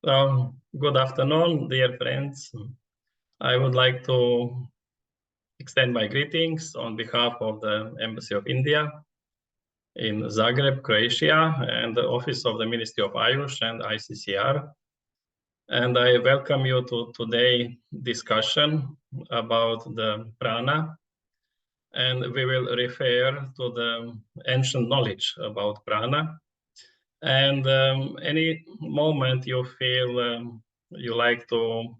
Good afternoon, dear friends. I would like to extend my greetings on behalf of the Embassy of India in Zagreb, Croatia, and the Office of the Ministry of Ayush and ICCR. And I welcome you to today's discussion about the prana. And we will refer to the ancient knowledge about prana. And any moment you feel you like to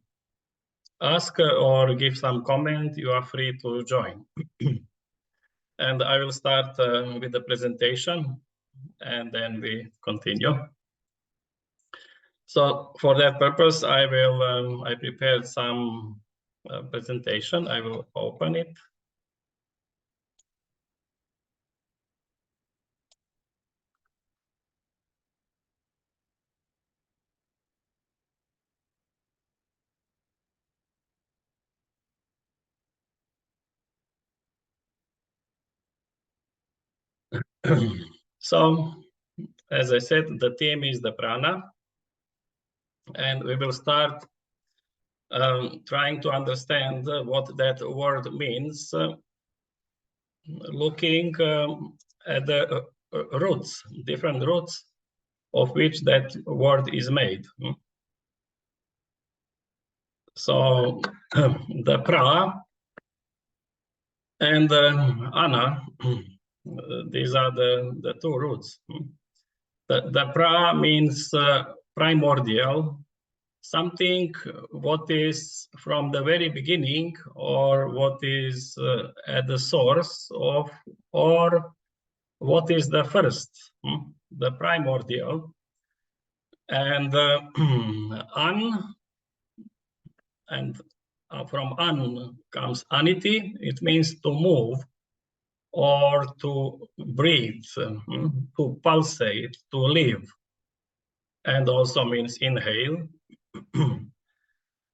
ask or give some comment, you are free to join. And I will start with the presentation and then we continue. So for that purpose, I prepared some presentation. I will open it. So, as I said, the theme is the prana, and we will start trying to understand what that word means, looking at the roots, different roots of which that word is made. So the pra and ana, these are the two roots. The pra means primordial, something what is from the very beginning, or what is at the source of, or what is the first, the primordial. And an, and from an comes anity. It means to move or to breathe, to pulsate, to live, and also means inhale.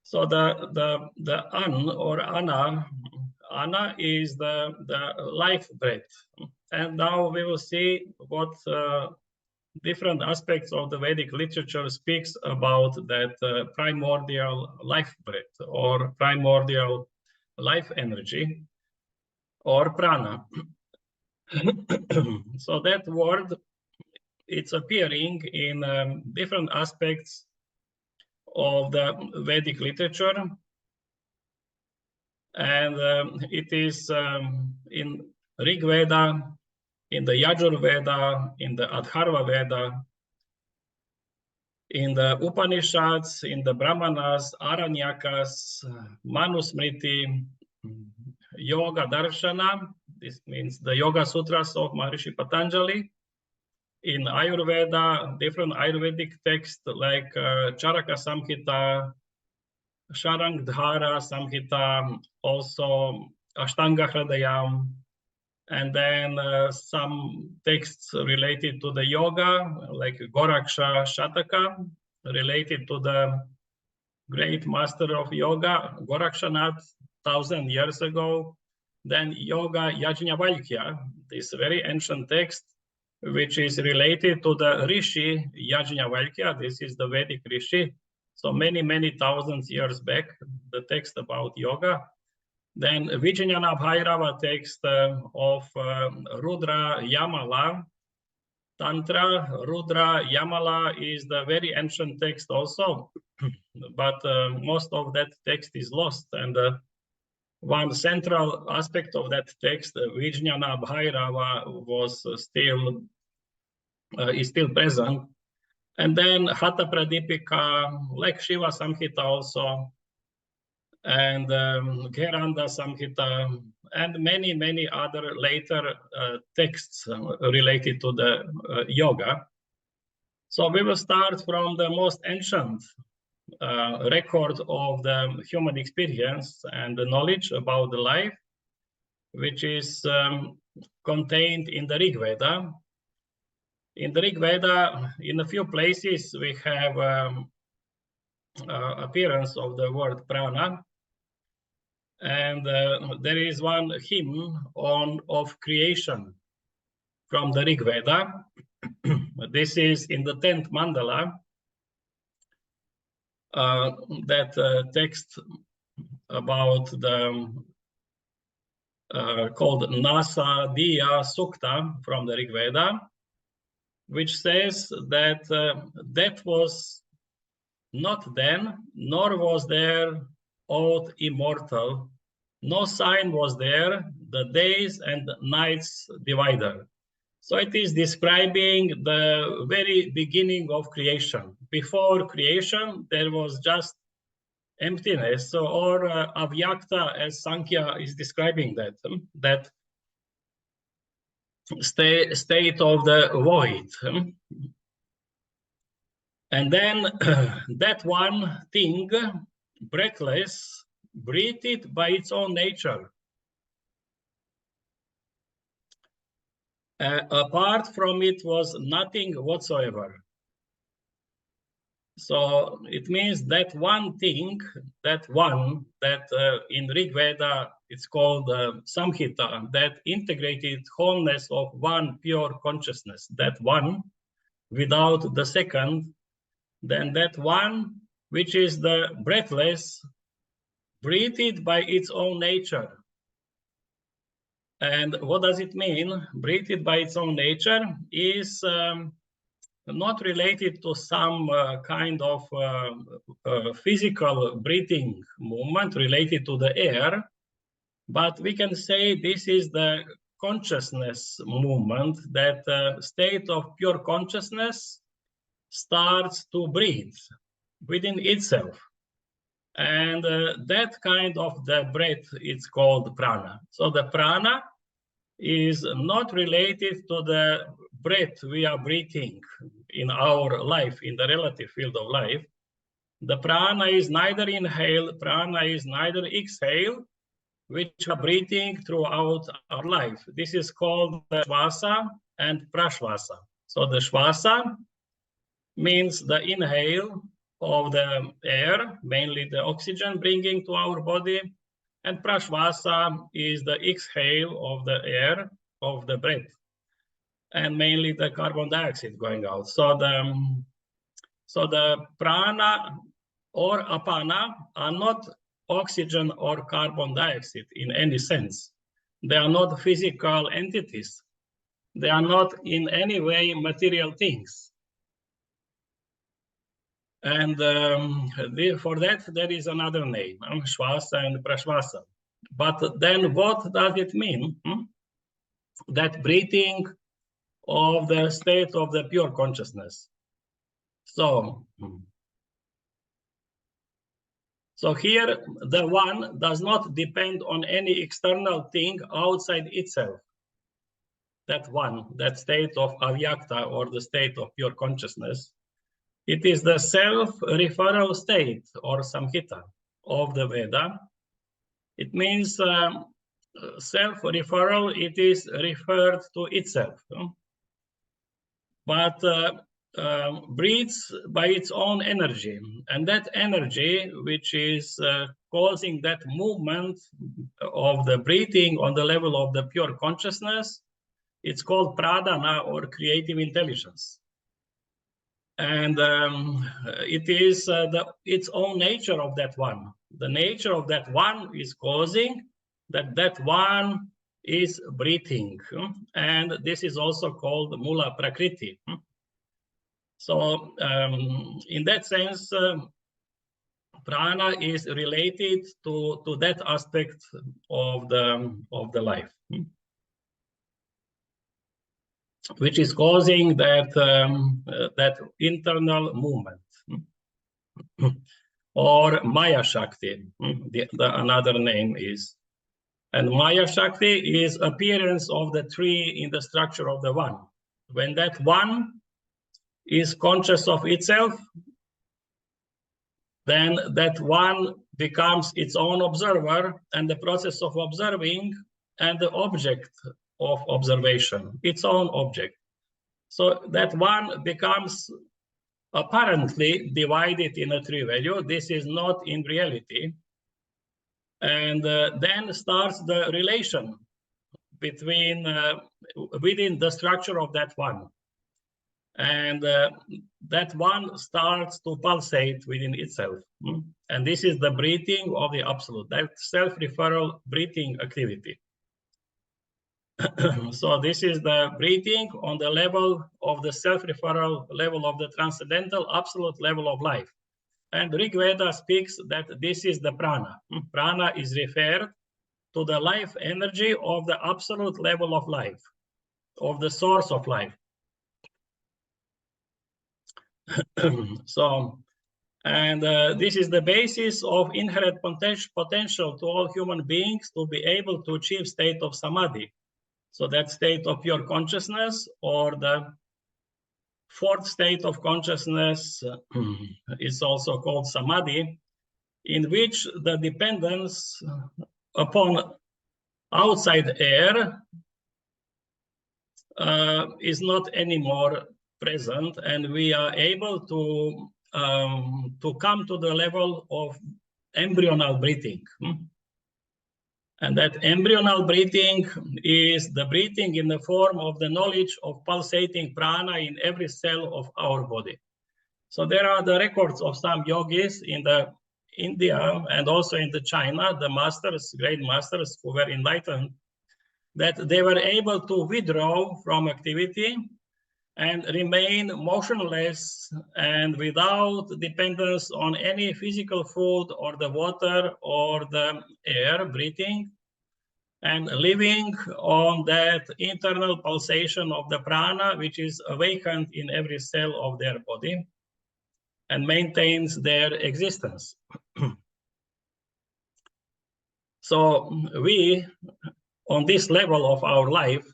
So the an or ana is the life breath. And now we will see what different aspects of the Vedic literature speaks about that primordial life breath or primordial life energy or prana. So that word, it's appearing in different aspects of the Vedic literature, and it is in Rig Veda, in the Yajur Veda, in the Adharva Veda, in the Upanishads, in the Brahmanas, Aranyakas, Manusmriti, Yoga Darshana. This means the Yoga Sutras of Maharishi Patanjali. In Ayurveda, different Ayurvedic texts like Charaka Samhita, Sharangdhara Samhita, also Ashtanga Hridayam, and then some texts related to the yoga, like Goraksha Shataka, related to the great master of yoga, Gorakshanath, 1,000 years ago. Then Yoga Yajnavalkya, this very ancient text, which is related to the Rishi Yajnavalkya. This is the Vedic Rishi. So many thousands years back, the text about yoga. Then Vijnana Bhairava text of Rudra Yamala. Tantra, Rudra Yamala is the very ancient text also, but most of that text is lost. And one central aspect of that text, Vijnana Bhairava, was is still present. And then Hatha Pradipika, like Shiva Samhita also, and Gheranda Samhita, and many other later texts related to the yoga. So we will start from the most ancient record of the human experience and the knowledge about the life, which is contained in the Rig Veda. In the Rig Veda, in a few places, we have appearance of the word prana. And there is one hymn of creation from the Rig Veda. This is in the 10th mandala. that text about the called Nasa Diya Sukta from the Rig Veda, which says that that was not then, nor was there aught immortal. No sign was there, the days and nights divider. So it is describing the very beginning of creation. Before creation, there was just emptiness, or avyakta, as Sankhya is describing that state of the void. And then that one thing, breathless, breathed by its own nature. Apart from it was nothing whatsoever. So it means that one thing, that in Rig Veda it's called Samhita, that integrated wholeness of one pure consciousness, that one without the second, then that one which is the breathless, breathed by its own nature. And what does it mean? Breathed by its own nature is not related to some kind of physical breathing movement related to the air, but we can say this is the consciousness movement, that state of pure consciousness starts to breathe within itself. And that kind of the breath is called prana. So the prana is not related to the breath we are breathing in our life, in the relative field of life. The prana is neither inhale, prana is neither exhale, which are breathing throughout our life. This is called the shvasa and prashvasa. So the shvasa means the inhale of the air, mainly the oxygen bringing to our body, and prashvasa is the exhale of the air, of the breath, and mainly the carbon dioxide going out. So the prana or apana are not oxygen or carbon dioxide in any sense. They are not physical entities. They are not in any way material things. And for that, there is another name, shvasa and prashvasa. But then what does it mean? That breathing of the state of the pure consciousness. So here, the one does not depend on any external thing outside itself. That one, that state of avyakta, or the state of pure consciousness, it is the self-referral state, or samhita, of the Veda. It means self-referral, it is referred to itself, but breathes by its own energy. And that energy, which is causing that movement of the breathing on the level of the pure consciousness, it's called pradana, or creative intelligence. And it is its own nature of that one. The nature of that one is causing that one is breathing. And this is also called mula prakriti. So in that sense, prana is related to that aspect of the life, which is causing that internal movement, or Maya Shakti. Another name is, and Maya Shakti is appearance of the three in the structure of the one. When that one is conscious of itself, then that one becomes its own observer, and the process of observing and the object of observation, its own object. So that one becomes apparently divided in a three value. This is not in reality. And then starts the relation between within the structure of that one. And that one starts to pulsate within itself. And this is the breathing of the absolute, that self-referral breathing activity. So this is the breathing on the level of the self-referral level of the transcendental absolute level of life. And Rig Veda speaks that this is the prana. Prana is referred to the life energy of the absolute level of life, of the source of life. So, and this is the basis of inherent potential to all human beings to be able to achieve state of samadhi. So that state of pure consciousness, or the fourth state of consciousness, is also called samadhi, in which the dependence upon outside air is not anymore present, and we are able to come to the level of embryonal breathing. And that embryonal breathing is the breathing in the form of the knowledge of pulsating prana in every cell of our body. So there are the records of some yogis in the India and also in the China, the masters, great masters who were enlightened, that they were able to withdraw from activity and remain motionless and without dependence on any physical food or the water or the air breathing, and living on that internal pulsation of the prana, which is awakened in every cell of their body and maintains their existence. So we, on this level of our life,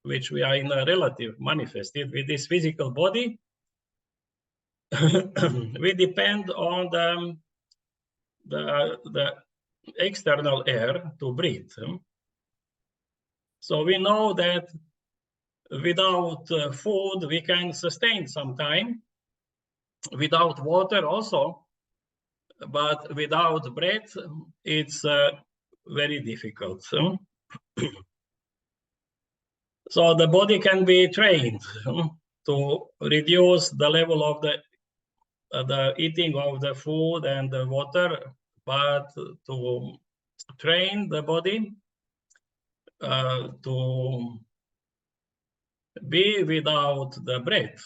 which we are in a relative manifested with this physical body, we depend on the external air to breathe. So we know that without food, we can sustain some time, without water also, but without breath, it's very difficult. So the body can be trained to reduce the level of the eating of the food and the water, but to train the body to be without the breath.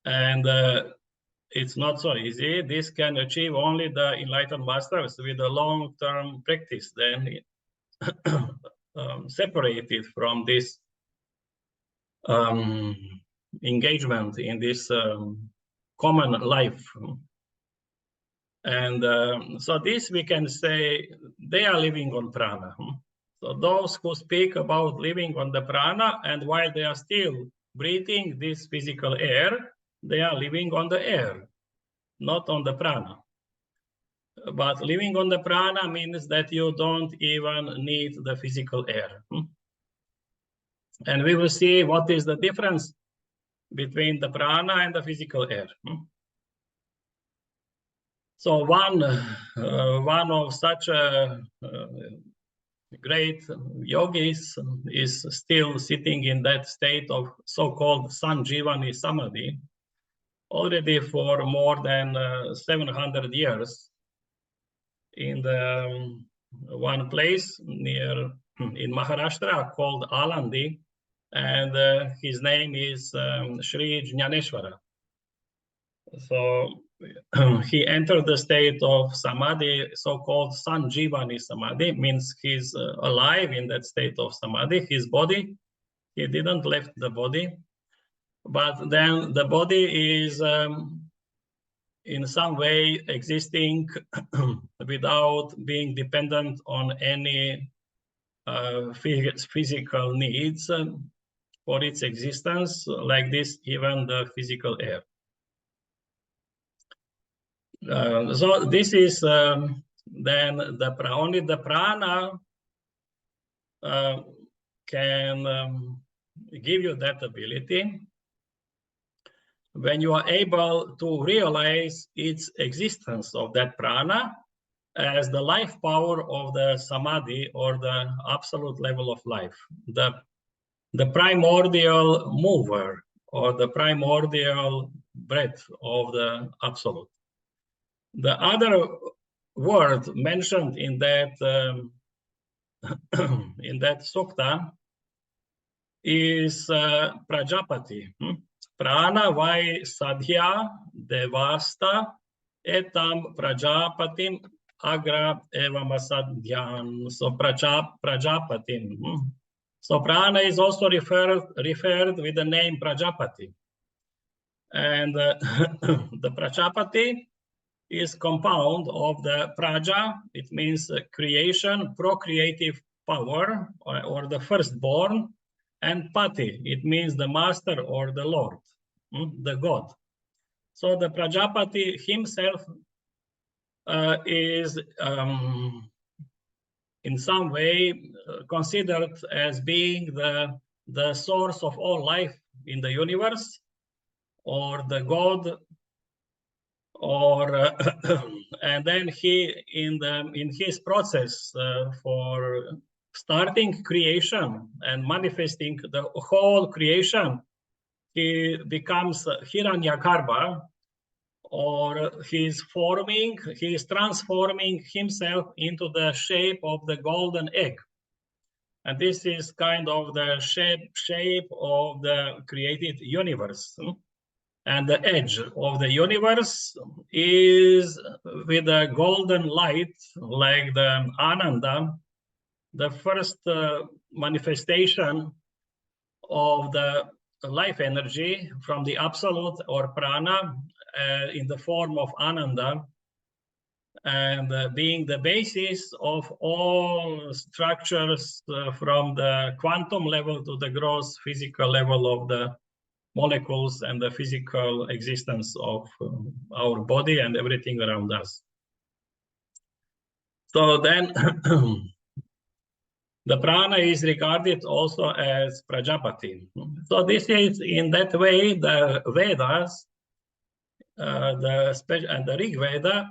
And it's not so easy. This can achieve only the enlightened masters with a long-term practice, then separated from this engagement in this common life. And so this we can say they are living on prana. So those who speak about living on the prana, and while they are still breathing this physical air, they are living on the air, not on the prana. But living on the prana means that you don't even need the physical air. And we will see what is the difference between the prana and the physical air. So one of such great yogis is still sitting in that state of so-called Sanjivani Samadhi already for more than 700 years in the one place near in Maharashtra called Alandi, and his name is Sri Jnaneshwara. So he entered the state of samadhi, so-called Sanjivani Samadhi, means he's alive in that state of samadhi. His body, he didn't left the body, but then the body is in some way existing without being dependent on any physical needs for its existence, like this, even the physical air. So this is then only the prana can give you that ability when you are able to realize its existence of that prana as the life power of the samadhi or the absolute level of life, the the primordial mover, or the primordial breath of the Absolute. The other word mentioned in that in that sukta is Prajapati. Prana vai sadhya devasta etam Prajapatim agra evam asadhyan. So Prajapatim. So prana is also referred with the name Prajapati. And the Prajapati is compound of the praja, it means creation, procreative power, or the firstborn, and pati, it means the master or the Lord, the God. So the Prajapati himself is in some way considered as being the source of all life in the universe, or the God, or and then he in his process for starting creation and manifesting the whole creation, he becomes Hiranyagarbha, or he is transforming himself into the shape of the golden egg. And this is kind of the shape of the created universe. And the edge of the universe is with a golden light, like the Ananda, the first manifestation of the life energy from the Absolute or prana in the form of Ananda, and being the basis of all structures from the quantum level to the gross physical level of the molecules and the physical existence of our body and everything around us. So then the prana is regarded also as Prajapati. So this is, in that way, the Vedas, and the Rig Veda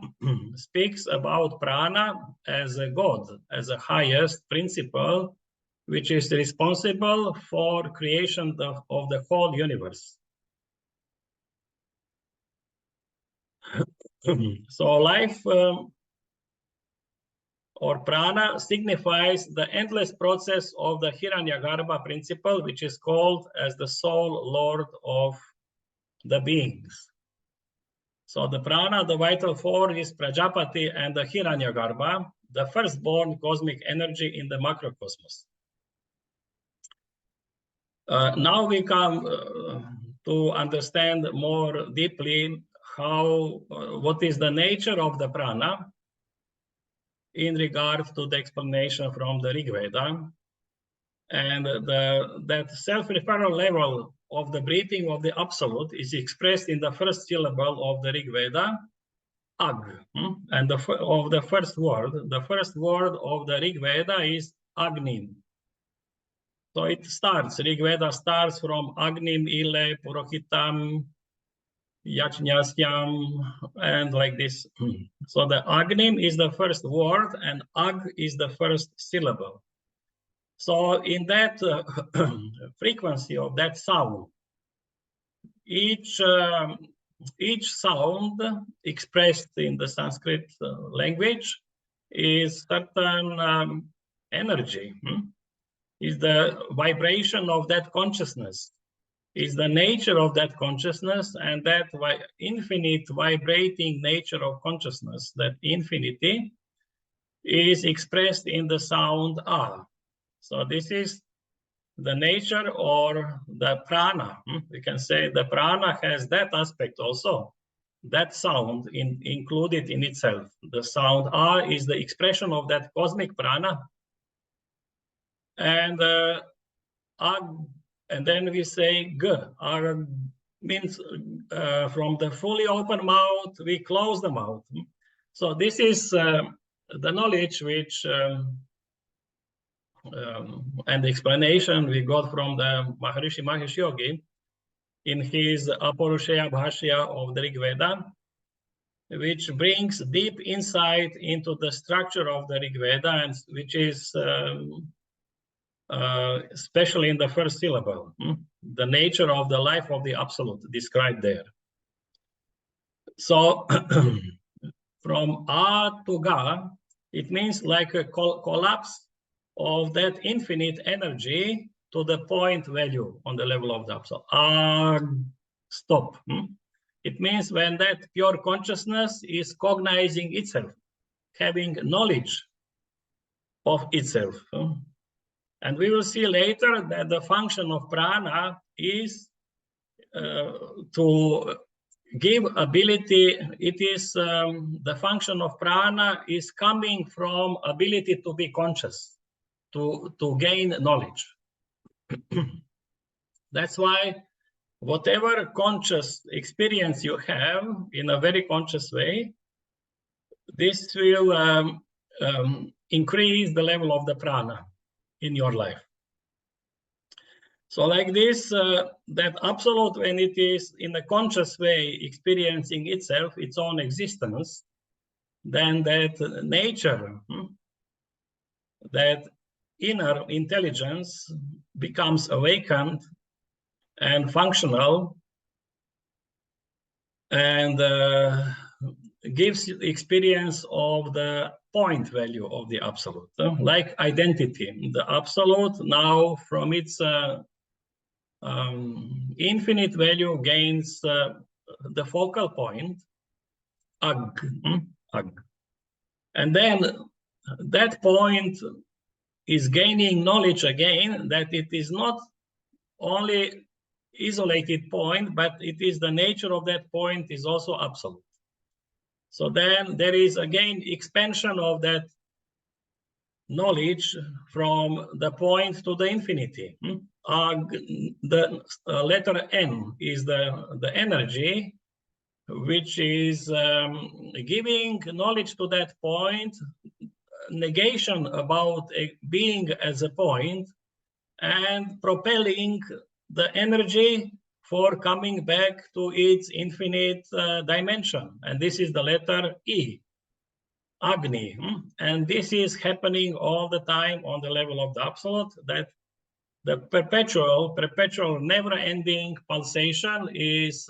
speaks about prana as a God, as a highest principle, which is responsible for creation of the whole universe. So life or prana signifies the endless process of the Hiranyagarbha principle, which is called as the sole lord of the beings. So the prana, the vital force, is Prajapati and the Hiranyagarbha, the firstborn cosmic energy in the macrocosmos. Now we come to understand more deeply what is the nature of the prana in regard to the explanation from the Rig Veda. And that self-referral level of the breathing of the Absolute is expressed in the first syllable of the Rig Veda, Ag. And of the first word of the Rig Veda is Agnim. So it starts, Rig Veda starts from Agnim, Ile, Purohitam, Yajñasyam, and like this. So the Agnim is the first word, and Ag is the first syllable. So in that frequency of that sound, each sound expressed in the Sanskrit language is certain energy, is the vibration of that consciousness, is the nature of that consciousness, and that infinite vibrating nature of consciousness, that infinity, is expressed in the sound A. So this is the nature or the prana. We can say the prana has that aspect also, that sound included in itself. The sound A is the expression of that cosmic prana. And and then we say G. Ag means from the fully open mouth, we close the mouth. So this is the knowledge which and the explanation we got from the Maharishi Mahesh Yogi in his Aparushaya Bhashya of the Rig Veda, which brings deep insight into the structure of the Rig Veda, and which is especially in the first syllable. The nature of the life of the absolute described there. So from A to Ga, it means like a collapse of that infinite energy to the point value on the level of the absolute. Stop. It means when that pure consciousness is cognizing itself, having knowledge of itself. And we will see later that the function of prana is to give ability. It is the function of prana is coming from ability to be conscious, to gain knowledge. That's why whatever conscious experience you have in a very conscious way, this will increase the level of the prana in your life. So like this, that absolute, when it is in a conscious way experiencing itself, its own existence, then that nature, that inner intelligence becomes awakened and functional and gives experience of the point value of the absolute, like identity. The absolute now from its infinite value gains the focal point, ag. And then that point is gaining knowledge again that it is not only isolated point, but it is the nature of that point is also absolute. So then there is again expansion of that knowledge from the point to the infinity. The letter N is the energy which is giving knowledge to that point, negation about being as a point, and propelling the energy for coming back to its infinite dimension. And this is the letter E, Agni. And this is happening all the time on the level of the absolute, that the perpetual, never-ending pulsation is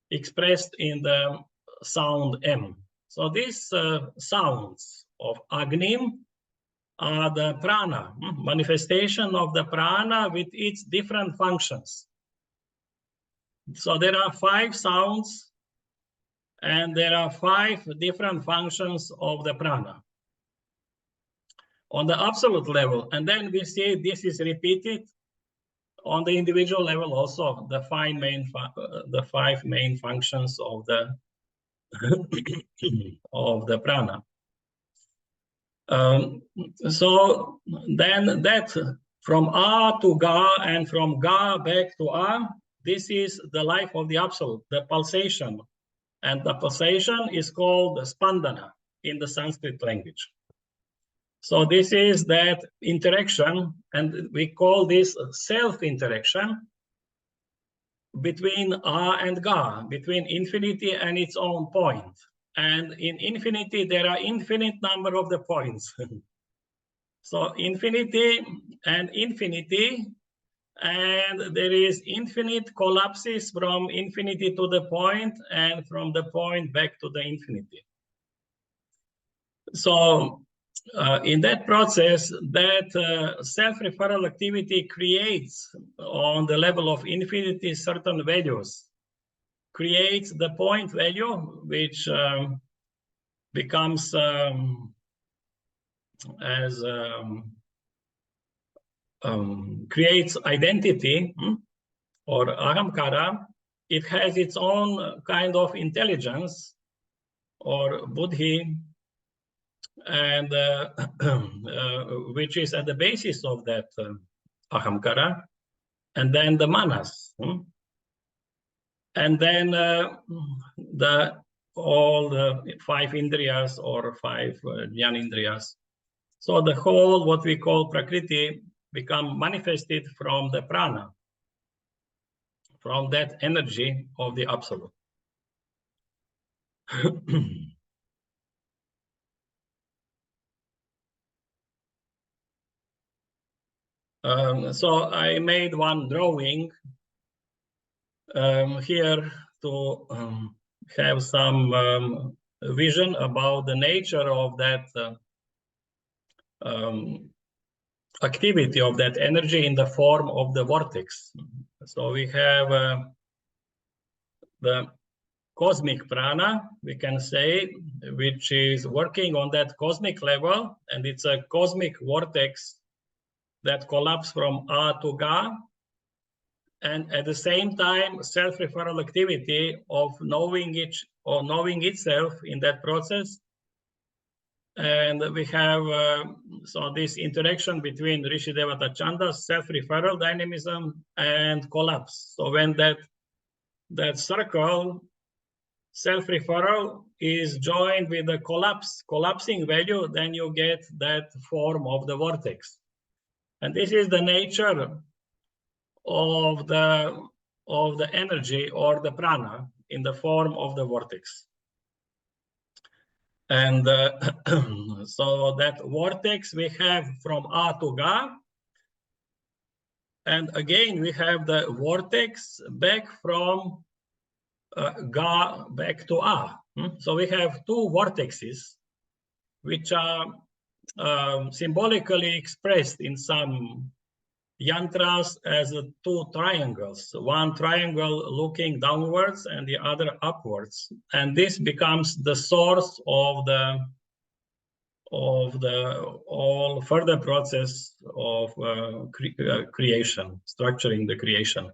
expressed in the sound M. So these sounds of Agni are the prana, manifestation of the prana with its different functions. So there are 5 sounds and there are 5 different functions of the prana on the absolute level. And then we see this is repeated on the individual level also, the 5 main functions of the of the prana. So then that from A to Ga and from Ga back to A, this is the life of the absolute, the pulsation. And the pulsation is called spandana in the Sanskrit language. So this is that interaction, and we call this self-interaction between A and Ga, between infinity and its own point. And in infinity, there are infinite number of the points. So infinity and infinity, and there is infinite collapses from infinity to the point and from the point back to the infinity. So in that process, that self-referral activity creates on the level of infinity certain values, creates the point value, which becomes creates identity or ahamkara. It has its own kind of intelligence or buddhi, and which is at the basis of that ahamkara, and then the manas, and then all the 5 indriyas or 5 jnanindriyas. So the whole, what we call prakriti, become manifested from the prana, from that energy of the absolute. So I made one drawing here to have some vision about the nature of that activity of that energy in the form of the vortex. So we have the cosmic prana, we can say, which is working on that cosmic level, and it's a cosmic vortex that collapses from A to Ga, and at the same time, self-referral activity of knowing itself in that process. And we have so this interaction between Rishi Devata Chanda's self-referral dynamism and collapse. So when that circle self-referral is joined with the collapsing value, then you get that form of the vortex. And this is the nature of the energy or the prana in the form of the vortex. And so that vortex we have from A to Ga. And again, we have the vortex back from Ga back to A. So we have two vortexes, which are symbolically expressed in some yantras as two triangles, one triangle looking downwards and the other upwards. And this becomes the source of the all further process of creation, structuring the creation.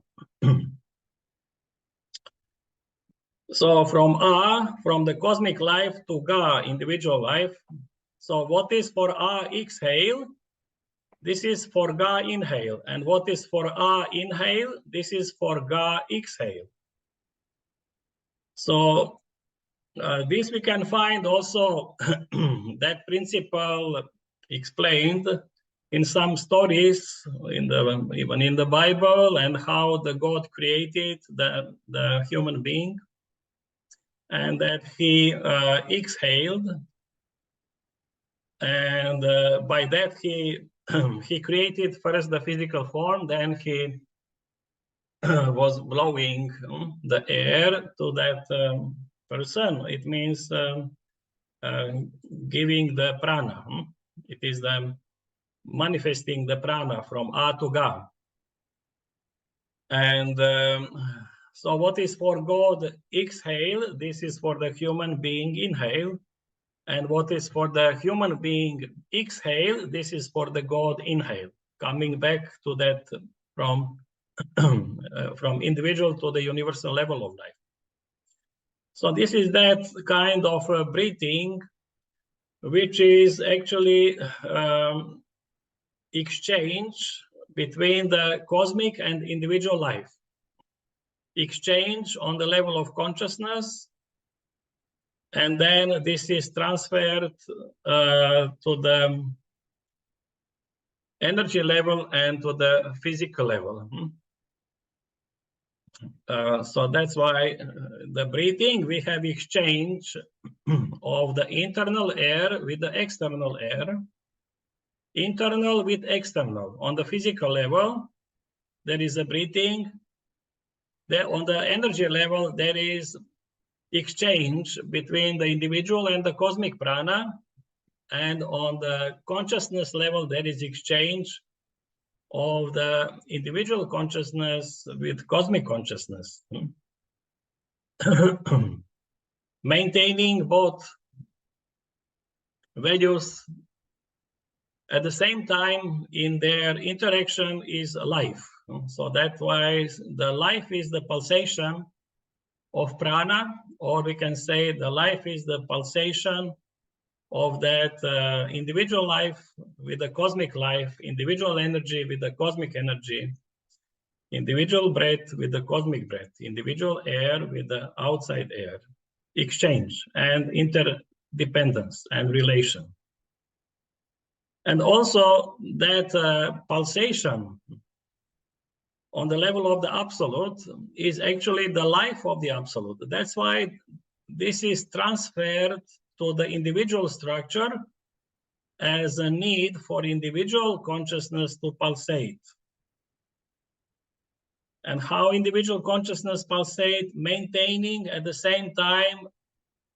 So from the cosmic life to Ga, individual life. So what is for A exhale? This is for Ga inhale. And what is for A inhale? This is for Ga exhale. So this we can find also that principle explained in some stories, even in the Bible, and how the God created the human being, and that he exhaled, and by that he created first the physical form, then he was blowing the air to that person. It means giving the prana. It is the manifesting the prana from A to Ga. And so what is for God exhale, this is for the human being inhale. And what is for the human being exhale, this is for the God inhale. Coming back to that from individual to the universal level of life. So this is that kind of breathing, which is actually exchange between the cosmic and individual life. Exchange on the level of consciousness, and then this is transferred to the energy level and to the physical level. So that's why the breathing, we have exchange of the internal air with the external air, internal with external. On the physical level, there is a breathing. There, on the energy level, there is exchange between the individual and the cosmic prana. And on the consciousness level, there is exchange of the individual consciousness with cosmic consciousness. Maintaining both values at the same time in their interaction is life. So that's why the life is the pulsation of prana, or we can say the life is the pulsation of that individual life with the cosmic life, individual energy with the cosmic energy, individual breath with the cosmic breath, individual air with the outside air, exchange and interdependence and relation. And also that pulsation on the level of the absolute is actually the life of the absolute. That's why this is transferred to the individual structure, as a need for individual consciousness to pulsate. And how individual consciousness pulsate, maintaining at the same time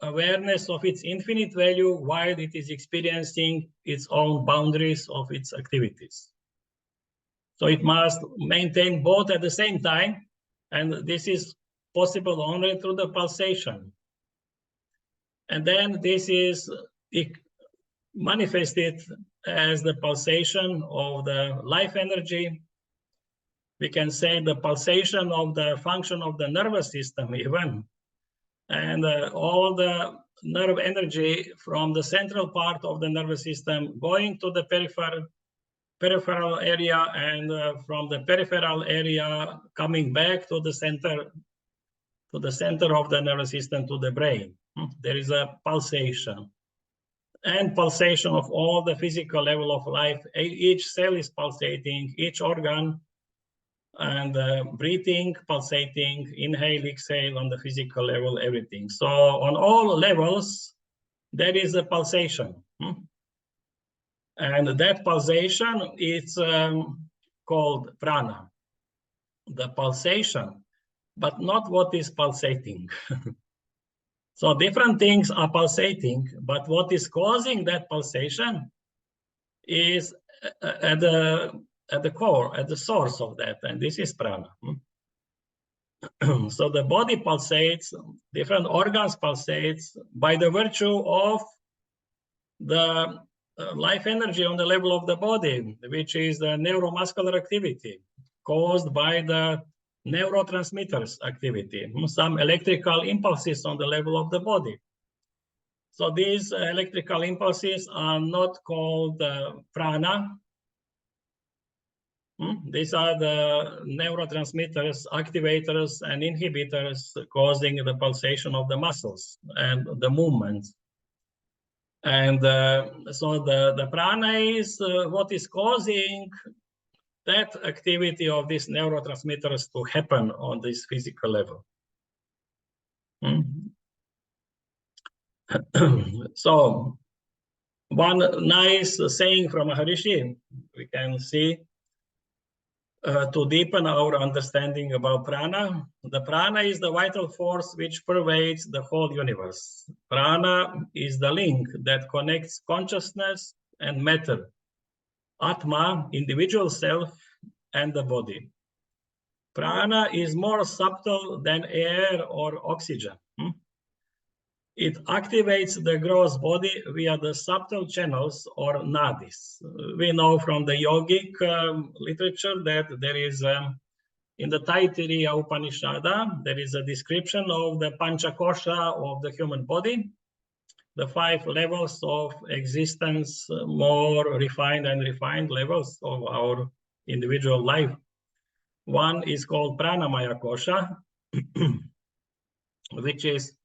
awareness of its infinite value while it is experiencing its own boundaries of its activities. So it must maintain both at the same time, and this is possible only through the pulsation. And then this is manifested as the pulsation of the life energy. We can say the pulsation of the function of the nervous system even. And all the nerve energy from the central part of the nervous system going to the peripheral area, and from the peripheral area coming back to the center of the nervous system, to the brain. There is a pulsation. And pulsation of all the physical level of life. Each cell is pulsating, each organ, and breathing, pulsating, inhale, exhale on the physical level, everything. So on all levels, there is a pulsation. And that pulsation is called prana. The pulsation, but not what is pulsating. So different things are pulsating, but what is causing that pulsation is at the core, at the source of that, and this is prana. So the body pulsates, different organs pulsates by the virtue of the life energy on the level of the body, which is the neuromuscular activity caused by the neurotransmitters activity, some electrical impulses on the level of the body. So these electrical impulses are not called prana. These are the neurotransmitters, activators, and inhibitors causing the pulsation of the muscles and the movement. And so the prana is what is causing that activity of these neurotransmitters to happen on this physical level. So one nice saying from Maharishi, we can see to deepen our understanding about prana. The prana is the vital force which pervades the whole universe. Prana is the link that connects consciousness and matter, Atma, individual self, and the body. Prana is more subtle than air or oxygen. It activates the gross body via the subtle channels or nadis. We know from the yogic literature that there is, in the Taittiriya Upanishada, there is a description of the Panchakosha of the human body, the 5 levels of existence, more refined and refined levels of our individual life. One is called Pranamaya Kosha, which is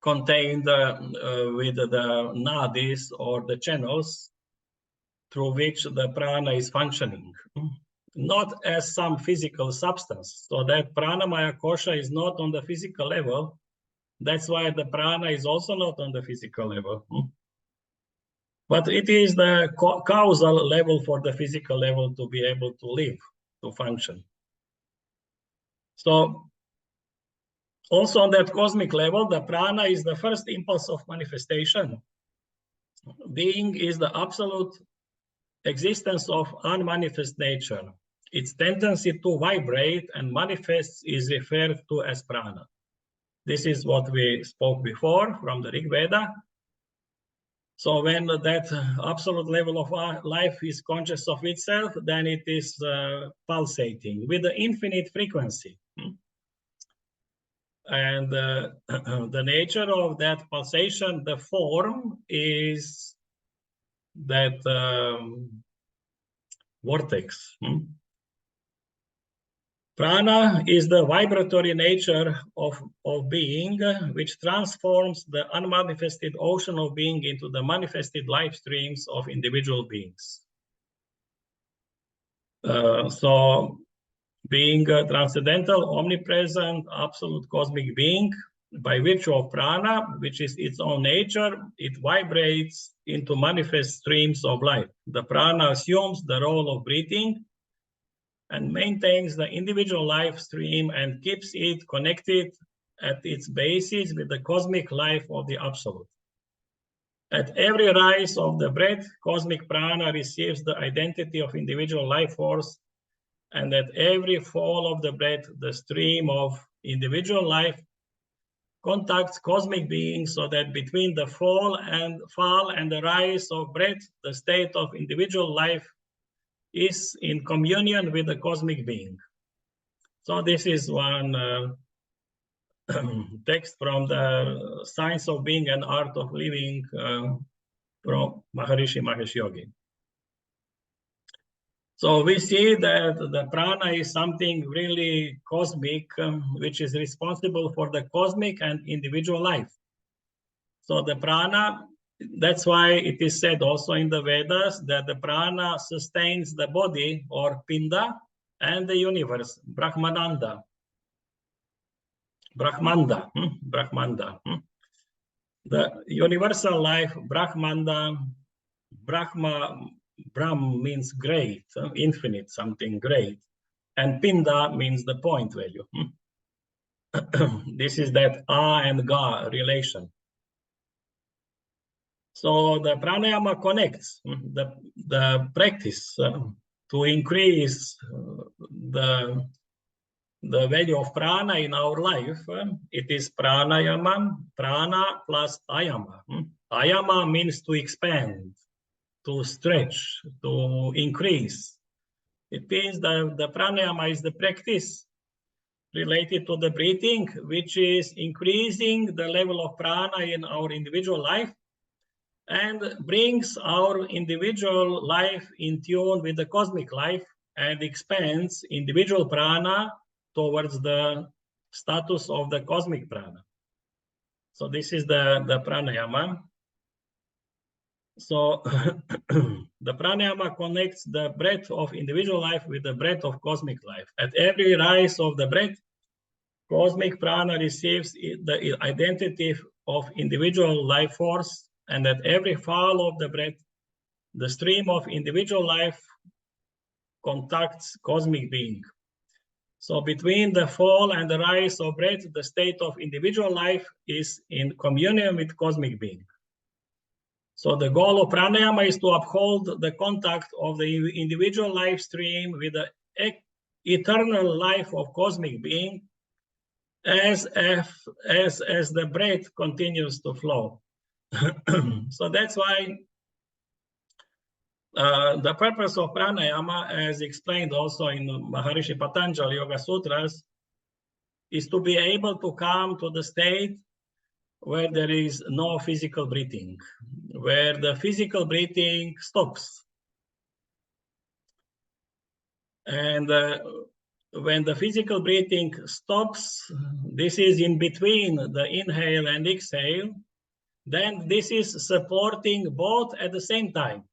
contained with the nadis or the channels through which the prana is functioning, not as some physical substance. So that Pranamaya Kosha is not on the physical level. That's why the prana is also not on the physical level. But it is the causal level for the physical level to be able to live, to function. So also on that cosmic level, the prana is the first impulse of manifestation. Being is the absolute existence of unmanifest nature. Its tendency to vibrate and manifest is referred to as prana. This is what we spoke before from the Rig Veda. So when that absolute level of life is conscious of itself, then it is pulsating with the infinite frequency. And the nature of that pulsation, the form, is that vortex. Prana is the vibratory nature of being, which transforms the unmanifested ocean of being into the manifested life streams of individual beings. So being a transcendental, omnipresent, absolute cosmic being, by virtue of prana, which is its own nature, it vibrates into manifest streams of life. The prana assumes the role of breathing and maintains the individual life stream and keeps it connected at its basis with the cosmic life of the Absolute. At every rise of the breath, cosmic prana receives the identity of individual life force, and at every fall of the breath, the stream of individual life contacts cosmic beings, so that between the fall and the rise of breath, the state of individual life is in communion with the cosmic being. So this is one text from the Science of Being and Art of Living from Maharishi Mahesh Yogi. So we see that the prana is something really cosmic, which is responsible for the cosmic and individual life. So the prana, that's why it is said also in the Vedas that the prana sustains the body or pinda and the universe, Brahmananda. Brahmanda. The universal life, Brahmanda, Brahma, Brahm means great, infinite, something great. And Pinda means the point value. This is that A and Ga relation. So the pranayama connects the practice to increase the value of prana in our life. It is pranayama, prana plus ayama. Ayama means to expand, to stretch, to increase. It means that the pranayama is the practice related to the breathing, which is increasing the level of prana in our individual life and brings our individual life in tune with the cosmic life and expands individual prana towards the status of the cosmic prana. So this is the pranayama. So the pranayama connects the breath of individual life with the breath of cosmic life. At every rise of the breath, cosmic prana receives the identity of individual life force, and at every fall of the breath, the stream of individual life contacts cosmic being. So between the fall and the rise of breath, the state of individual life is in communion with cosmic being. So the goal of pranayama is to uphold the contact of the individual life stream with the eternal life of cosmic being as the breath continues to flow. So that's why the purpose of pranayama, as explained also in Maharishi Patanjali Yoga Sutras, is to be able to come to the state where there is no physical breathing, where the physical breathing stops. And when the physical breathing stops, this is in between the inhale and exhale, then this is supporting both at the same time.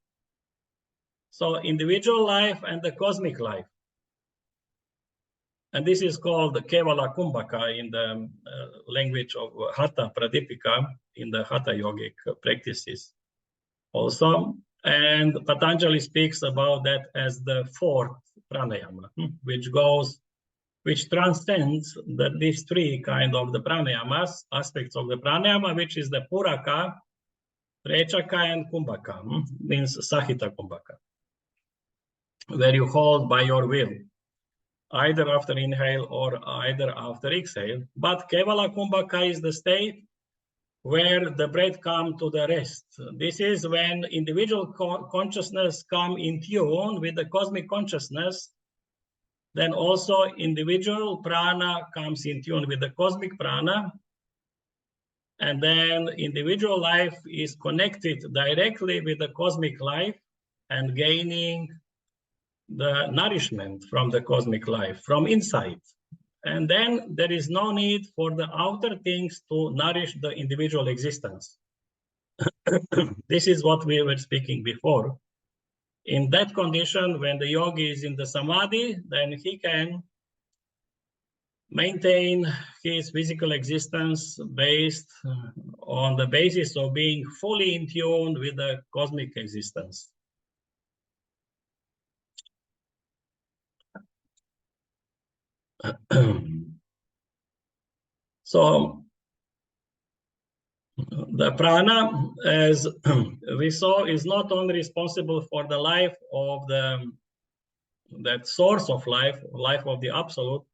So individual life and the cosmic life. And this is called the Kevala Kumbhaka in the language of Hatha Pradipika in the Hatha yogic practices also. And Patanjali speaks about that as the fourth pranayama, which transcends these three kind of the pranayamas, aspects of the pranayama, which is the Puraka, Rechaka, and Kumbhaka, means Sahita Kumbhaka, where you hold by your will, either after inhale or either after exhale. But Kevala Kumbhaka is the state where the breath comes to the rest. This is when individual consciousness come in tune with the cosmic consciousness. Then also individual prana comes in tune with the cosmic prana. And then individual life is connected directly with the cosmic life and gaining the nourishment from the cosmic life from inside. And then there is no need for the outer things to nourish the individual existence. This is what we were speaking before. In that condition, when the yogi is in the samadhi, then he can maintain his physical existence based on the basis of being fully in tune with the cosmic existence. So the prana, as we saw, is not only responsible for the life of that source of life, life of the absolute,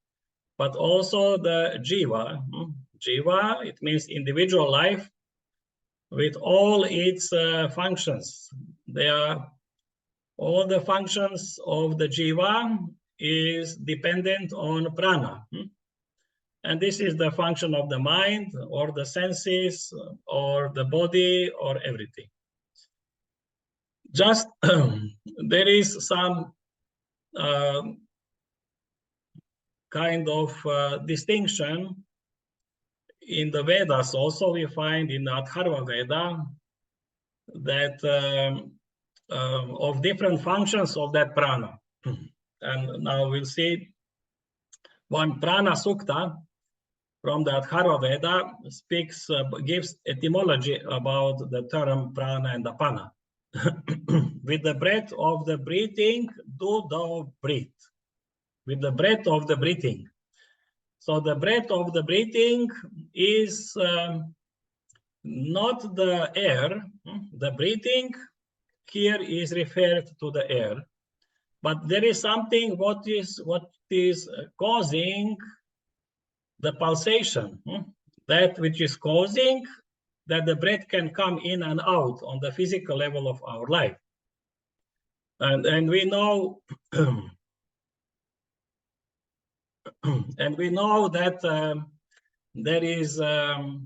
but also the jiva. Jiva, it means individual life with all its functions. They are all the functions of the jiva is dependent on prana. And this is the function of the mind or the senses or the body or everything. Just there is some kind of distinction in the Vedas. Also, we find in Atharva Veda that of different functions of that prana. And now we'll see one prana sukta from the Atharva Veda speaks, gives etymology about the term prana and apana. With the breath of the breathing, do thou breathe. With the breath of the breathing. So the breath of the breathing is not the air. The breathing here is referred to the air, but there is something what is causing the pulsation, that which is causing that the breath can come in and out on the physical level of our life. And we know and we know that there is the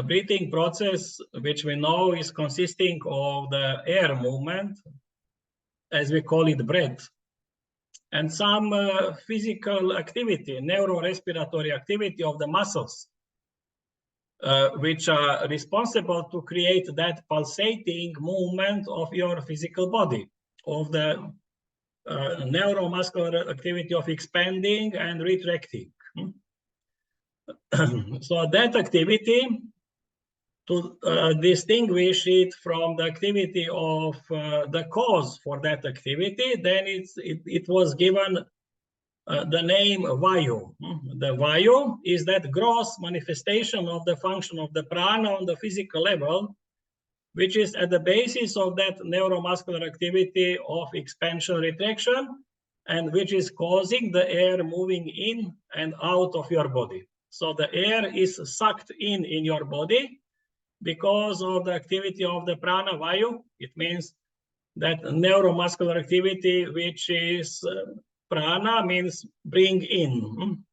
breathing process, which we know is consisting of the air movement, as we call it breath, and some physical activity, neurorespiratory activity of the muscles, which are responsible to create that pulsating movement of your physical body, of the neuromuscular activity of expanding and retracting. So that activity, to distinguish it from the activity of the cause for that activity, then it was given the name Vayu. The Vayu is that gross manifestation of the function of the prana on the physical level, which is at the basis of that neuromuscular activity of expansion, retraction, and which is causing the air moving in and out of your body. So the air is sucked in your body because of the activity of the prana vayu. It means that neuromuscular activity, which is prana, means bring in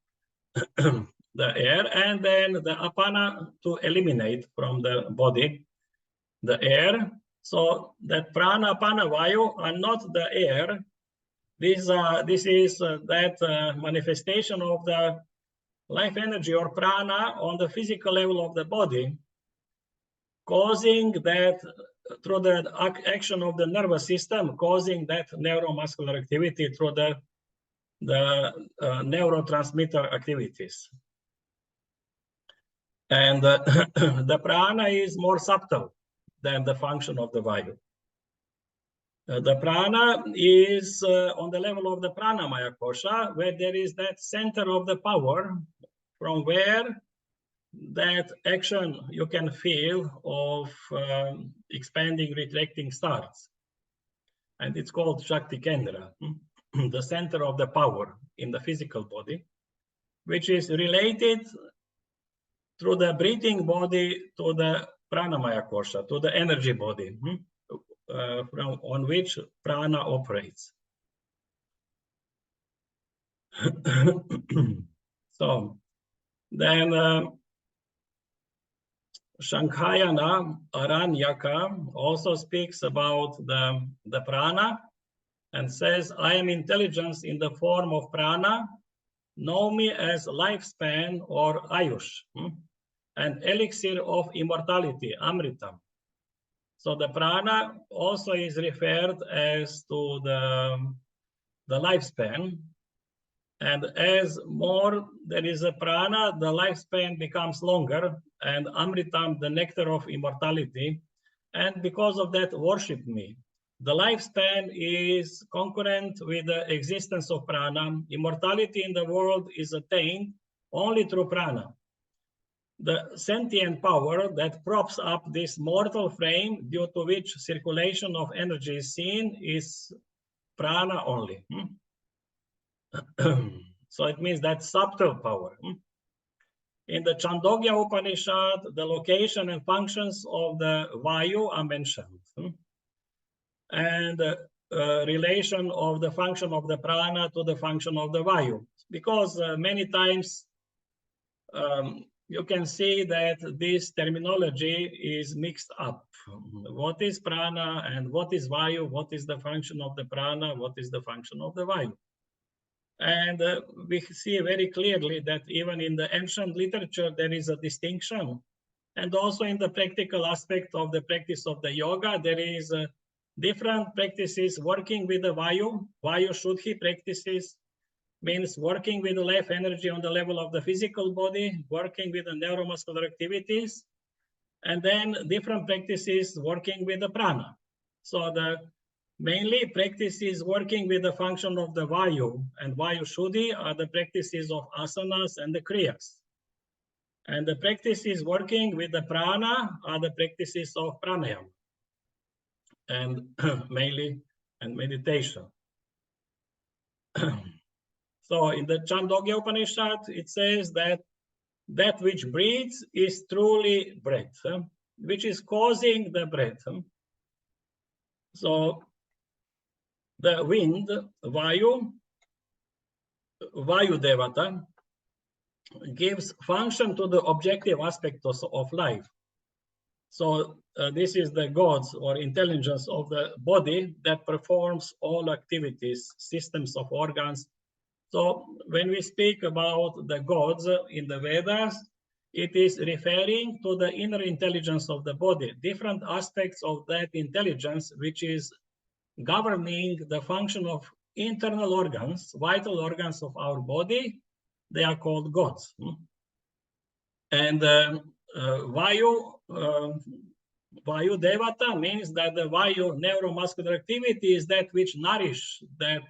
the air, and then the apana to eliminate from the body the air. So that prana, apana, vayu are not the air. This is that manifestation of the life energy or prana on the physical level of the body, causing that through the action of the nervous system, causing that neuromuscular activity through the neurotransmitter activities. And the prana is more subtle than the function of the vayu. The prana is on the level of the pranamaya kosha, where there is that center of the power from where that action you can feel of expanding, retracting starts. And it's called Shakti Kendra, the center of the power in the physical body, which is related through the breathing body to the pranamaya kosha, to the energy body, on which prana operates. So then Shankhayana Aranyaka also speaks about the prana and says, I am intelligence in the form of prana, know me as lifespan or ayush, and elixir of immortality, amritam. So the prana also is referred as to the lifespan, And as more there is a prana, the lifespan becomes longer, and Amritam, the nectar of immortality. And because of that, worship me. The lifespan is concurrent with the existence of prana. Immortality in the world is attained only through prana. The sentient power that props up this mortal frame, due to which circulation of energy is seen, is prana only. So it means that subtle power. In the Chandogya Upanishad, the location and functions of the Vayu are mentioned. And relation of the function of the prana to the function of the Vayu. Because many times you can see that this terminology is mixed up. What is prana and what is Vayu? What is the function of the prana? What is the function of the Vayu? And we see very clearly that even in the ancient literature, there is a distinction. And also in the practical aspect of the practice of the yoga, there is different practices working with the Vayu. Vayu Shuddhi practices means working with the life energy on the level of the physical body, working with the neuromuscular activities, and then different practices working with the prana. So the mainly practices working with the function of the Vayu and Vayu Shuddhi are the practices of asanas and the kriyas. And the practices working with the prana are the practices of pranayama and mainly and meditation. So in the Chandogya Upanishad, it says that that which breathes is truly breath, which is causing the breath. So the wind, Vayu Devata, gives function to the objective aspects of life. So this is the gods or intelligence of the body that performs all activities, systems of organs. So when we speak about the gods in the Vedas, it is referring to the inner intelligence of the body, different aspects of that intelligence, which is governing the function of internal organs, vital organs of our body. They are called gods. And Vayu Devata means that the Vayu neuromuscular activity is that which nourish that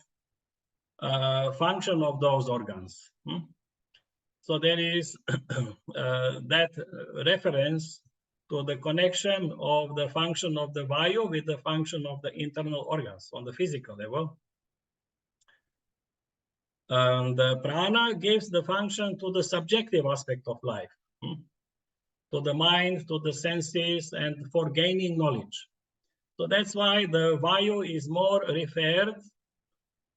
function of those organs. So there is that reference to the connection of the function of the Vayu with the function of the internal organs on the physical level. And the prana gives the function to the subjective aspect of life, to the mind, to the senses, and for gaining knowledge. So that's why the Vayu is more referred